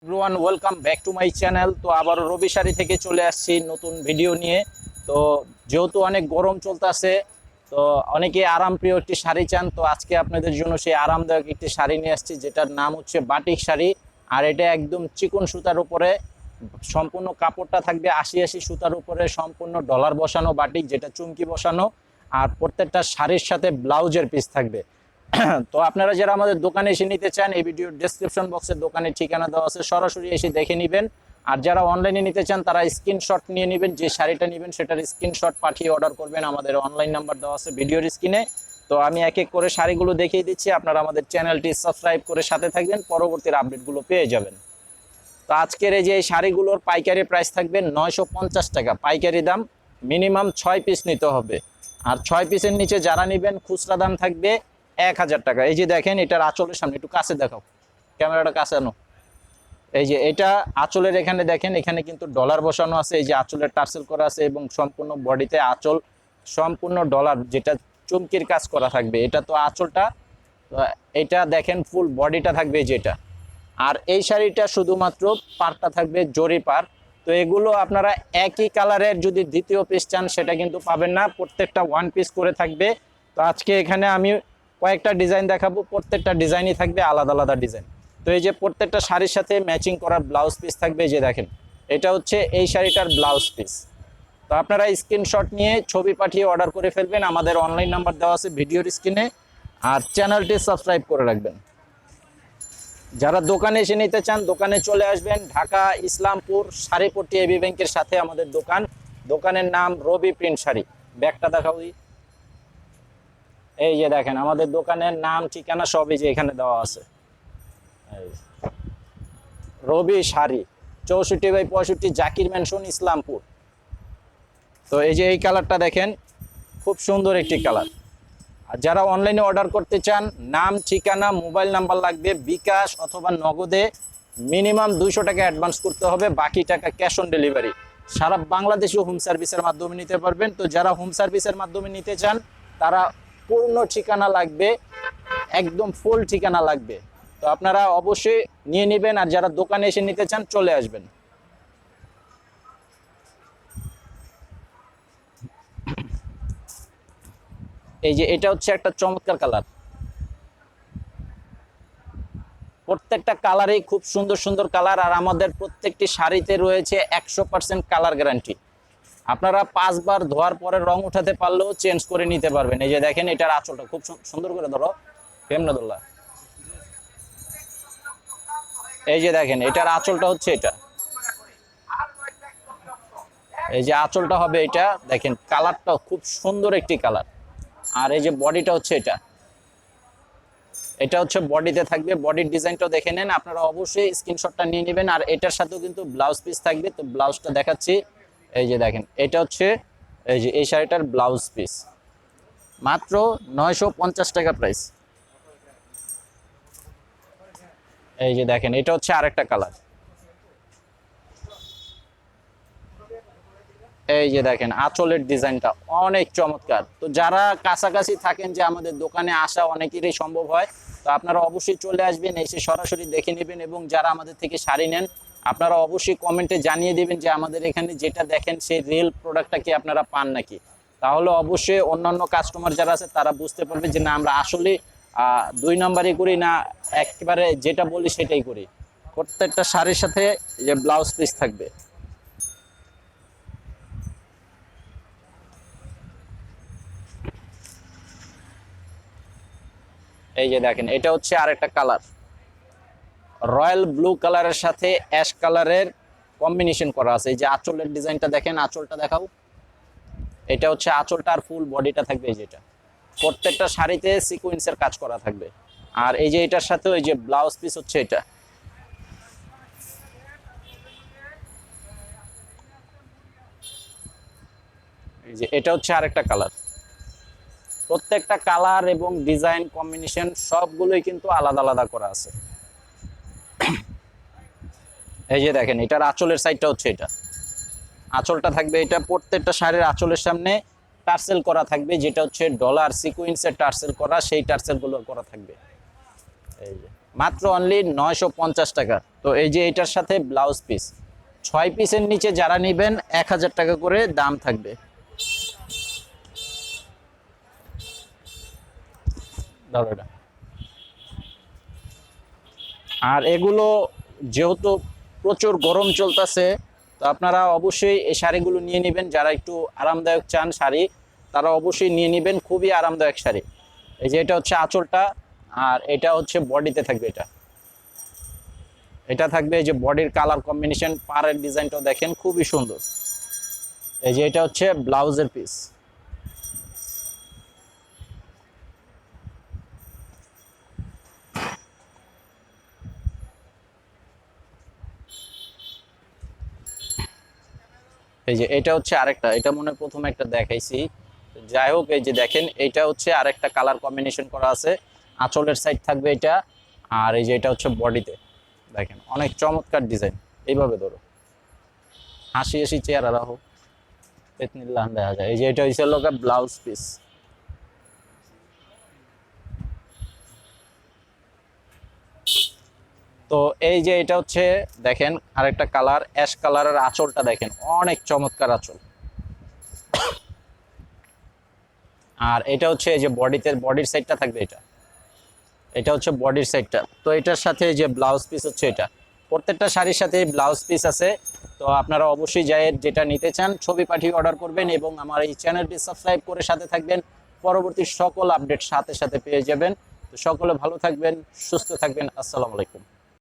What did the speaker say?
Everyone welcome back to my channel. তো আবারও রবি শাড়ি থেকে চলে আসছি নতুন ভিডিও নিয়ে। তো যেহেতু অনেক গরম চলতেছে, তো অনেকে আরামপ্রিয় একটি শাড়ি চান, তো আজকে আপনাদের জন্য সেই আরামদায়ক একটি শাড়ি নিয়ে আসছি, যেটার নাম হচ্ছে বাটিক শাড়ি। আর এটা একদম চিকন সুতার উপরে, সম্পূর্ণ কাপড়টা থাকবে ৮০ সুতার উপরে, সম্পূর্ণ ডলার বসানো বাটিক, যেটা চুমকি বসানো। আর প্রত্যেকটা শাড়ির সাথে ব্লাউজের পিস থাকবে। তো আপনারা যারা আমাদের দোকানে এসে নিতে চান, এই ভিডিওর ডেসক্রিপশন বক্সে দোকানের ঠিকানা দেওয়া আছে, সরাসরি এসে দেখে নেবেন। আর যারা অনলাইনে নিতে চান তারা স্ক্রিনশট নিয়ে নেবেন, যে শাড়িটা নেবেন সেটার স্ক্রিনশট পাঠিয়ে অর্ডার করবেন। আমাদের অনলাইন নাম্বার দেওয়া আছে ভিডিওর স্ক্রিনে। তো আমি এক এক করে শাড়িগুলো দেখিয়ে দিচ্ছি, আপনারা আমাদের চ্যানেলটি সাবস্ক্রাইব করে সাথে থাকবেন, পরবর্তীর আপডেটগুলো পেয়ে যাবেন। তো আজকের এই যে এই শাড়িগুলোর পাইকারি প্রাইস থাকবে 950 টাকা পাইকারি দাম। মিনিমাম 6 পিস নিতে হবে। আর 6 পিসের নিচে যারা নেবেন খুচরা দাম থাকবে 1000 টাকা। এই যে দেখেন, এটার আঁচলের সামনে একটু কাছে দেখাও, ক্যামেরাটা কাছে আনো। এই যে এটা আঁচলের এখানে দেখেন, এখানে কিন্তু ডলার বসানো আছে, এই যে আঁচলের টার্সেল করা আছে, এবং সম্পূর্ণ বডিতে আঁচল সম্পূর্ণ ডলার, যেটা চুমকির কাজ করা থাকবে। এটা তো আঁচলটা, এটা দেখেন ফুল বডিটা থাকবে যেটা। আর এই শাড়িটা শুধুমাত্র পাড়টা থাকবে জরি পাড়। তো এগুলো আপনারা একই কালারের যদি দ্বিতীয় পিস চান সেটা কিন্তু পাবেন না, প্রত্যেকটা ওয়ান পিস করে থাকবে। তো আজকে এখানে আমি কয়েকটা ডিজাইন দেখাবো, প্রত্যেকটা ডিজাইনই থাকবে আলাদা আলাদা ডিজাইন। তো এই যে প্রত্যেকটা শাড়ির সাথে ম্যাচিং করা ব্লাউজ পিস থাকবে, এই যে দেখেন এটা হচ্ছে এই শাড়িটার ব্লাউজ পিস। তো আপনারা স্ক্রিনশট নিয়ে ছবি পাঠিয়ে অর্ডার করে ফেলবেন, আমাদের অনলাইন নাম্বার দেওয়া আছে ভিডিওর স্ক্রিনে। আর চ্যানেলটি সাবস্ক্রাইব করে রাখবেন। যারা দোকানে এসে নিতে চান দোকানে চলে আসবেন, ঢাকা ইসলামপুর শাড়িপট্টি এবি ব্যাংকের সাথে আমাদের দোকান। দোকানের নাম রবি প্রিন্ট শাড়ি। ব্যাগটা দেখাও। এই যে দেখেন আমাদের দোকানের নাম ঠিকানা সবই যে এখানে দেওয়া আছে। রবি শাড়ি, 64/65 জাকির ম্যানশন, ইসলামপুর। তো এই যে এই কালারটা দেখেন, খুব সুন্দর একটি কালার। আর যারা অনলাইনে অর্ডার করতে চান, নাম ঠিকানা মোবাইল নাম্বার লাগবে, বিকাশ অথবা নগদে মিনিমাম 200 টাকা অ্যাডভান্স করতে হবে, বাকি টাকা ক্যাশ অন ডেলিভারি। সারা বাংলাদেশে হোম সার্ভিসের মাধ্যমে নিতে পারবেন। তো যারা হোম সার্ভিসের মাধ্যমে নিতে চান তারা পূর্ণ ঠিকানা লাগবে, একদম ফুল ঠিকানা লাগবে। তো আপনারা অবশ্যই নিয়ে নেবেন। আর যারা দোকানে এসে নিতে চান চলে আসবেন। এই যে এটা হচ্ছে একটা চমৎকার কালার, প্রত্যেকটা কালারেই খুব সুন্দর সুন্দর কালার। আর আমাদের প্রত্যেকটি শাড়িতে রয়েছে 100% কালার গ্যারান্টি। আপনারা 5 বার ধোয়ার পরে রং উঠাতে পারলেও চেঞ্জ করে নিতে পারবেন। এই যে দেখেন এটার আঁচলটা খুব সুন্দর করে ধরো ফেমনাদুল্লাহ। এই যে দেখেন এটার আঁচলটা হচ্ছে এটা, এই যে আঁচলটা হবে এটা, দেখেন কালারটা খুব সুন্দর একটি কালার। আর এই যে বডিটা হচ্ছে এটা, এটা হচ্ছে বডিতে থাকবে, বডির ডিজাইনটাও দেখে নেন। আপনারা অবশ্যই স্ক্রিনশটটা নিয়ে নেবেন। আর এটার সাথেও কিন্তু ব্লাউজ পিস থাকবে, তো ব্লাউজটা দেখাচ্ছি। এই যে দেখেন এটা হচ্ছে এই যে এই শাড়িটার ব্লাউজ পিস, মাত্র 950 টাকা প্রাইস। এই যে দেখেন এটা হচ্ছে আরেকটা কালার। এই যে দেখেন আঁচলের ডিজাইনটা অনেক চমৎকার। তো যারা কাছাকাছি থাকেন, যে আমাদের দোকানে আসা অনেকেরই সম্ভব হয়, তো আপনারা অবশ্যই চলে আসবেন, এসে সরাসরি দেখে নেবেন। এবং যারা আমাদের থেকে শাড়ি নেন আপনারা অবশ্যই কমেন্টে জানিয়ে দিবেন যে আমাদের এখানে যেটা দেখেন সেই রিয়েল প্রোডাক্টটা কি আপনারা পান নাকি। তাহলে অবশ্যই অন্যান্য কাস্টমার যারা আছে তারা বুঝতে পারবে যে না, আমরা আসলে 2 নাম্বারই করি না, একেবারে যেটা বলি সেটাই করি। প্রত্যেকটা শাড়ির সাথে যে ব্লাউজ পিস থাকবে। এই যে দেখেন এটা হচ্ছে আরেকটা কালার, রয়্যাল ব্লু কালারের সাথে অ্যাশ কালারের কম্বিনেশন করা আছে। এই যে আঁচলের ডিজাইনটা দেখেন, আঁচলটা দেখাও। এটা হচ্ছে আঁচলটা, আর ফুল বডিটা থাকবে এই যেটা। প্রত্যেকটা শাড়িতে সিকোয়েন্সের কাজ করা থাকবে। আর এই যে এটার সাথে ওই যে ব্লাউজ পিস হচ্ছে এটা। এই যে এটা হচ্ছে আরেকটা কালার। প্রত্যেকটা কালার এবং ডিজাইন কম্বিনেশন সবগুলোই কিন্তু আলাদা আলাদা করা আছে। এই যে দেখেন এটার আঁচলের সাইডটা হচ্ছে এটা, আঁচলটা থাকবে এটা। প্রত্যেকটা শাড়ির আঁচলের সামনে টার্সেল করা থাকবে, যেটা হচ্ছে ডলার সিকোয়েন্সের টার্সেল করা, সেই টার্সেলগুলো করা থাকবে। এই যে মাত্র অনলি 950 টাকা। তো এই যে এটার সাথে ব্লাউজ পিস 6 পিসের নিচে যারা নেবেন 1000 টাকা করে দাম থাকবে। ধরো এটা। আর এগুলো যেহেতু প্রচুর গরম চলতেছে, তো আপনারা অবশ্যই এই শাড়িগুলো নিয়ে নেবেন। যারা একটু আরামদায়ক চান শাড়ি, তারা অবশ্যই নিয়ে নেবেন, খুবই আরামদায়ক শাড়ি। এই যে এটা হচ্ছে আঁচলটা, আর এটা হচ্ছে বডিতে থাকবে। এটা এটা থাকবে এই যে বডির কালার কম্বিনেশন, পাড়ের ডিজাইনটাও দেখেন খুবই সুন্দর। এই যে এটা হচ্ছে ব্লাউজের পিস। এই যে এটা হচ্ছে আরেকটা, এটা মনে হয় প্রথমে একটা দেখাইছি। যাই হোক, এই যে দেখেন এটা হচ্ছে আরেকটা কালার কম্বিনেশন করা আছে। আঁচলের সাইড থাকবে এটা, আর এই যে এটা হচ্ছে বডিতে। দেখেন অনেক চমৎকার ডিজাইন। এইভাবে ধরো, হাসি হাসি চেহারা রাখো, পেতনির লান দেখা যায়। এই যে এটা হচ্ছে লোকের ব্লাউজ পিস। তো এই যে এটা হচ্ছে দেখেন আরেকটা কালার, অ্যাশ কালারের। আঁচলটা দেখেন অনেক চমৎকার আঁচল। আর এটা হচ্ছে এই যে বডিতে, বডির সাইডটা থাকবে এটা। এটা হচ্ছে বডির সাইডটা। তো এটার সাথে যে ব্লাউজ পিস হচ্ছে এটা, প্রত্যেকটা শাড়ির সাথে ব্লাউজ পিস আছে। তো আপনারা অবশ্যই যাই যেটা নিতে চান ছবি পাঠিয়ে অর্ডার করবেন, এবং আমার এই চ্যানেলটি সাবস্ক্রাইব করে সাথে থাকবেন। পরবর্তী সকল আপডেট সাথে সাথে পেয়ে যাবেন। তো সকলে ভালো থাকবেন, সুস্থ থাকবেন। আসসালামু আলাইকুম।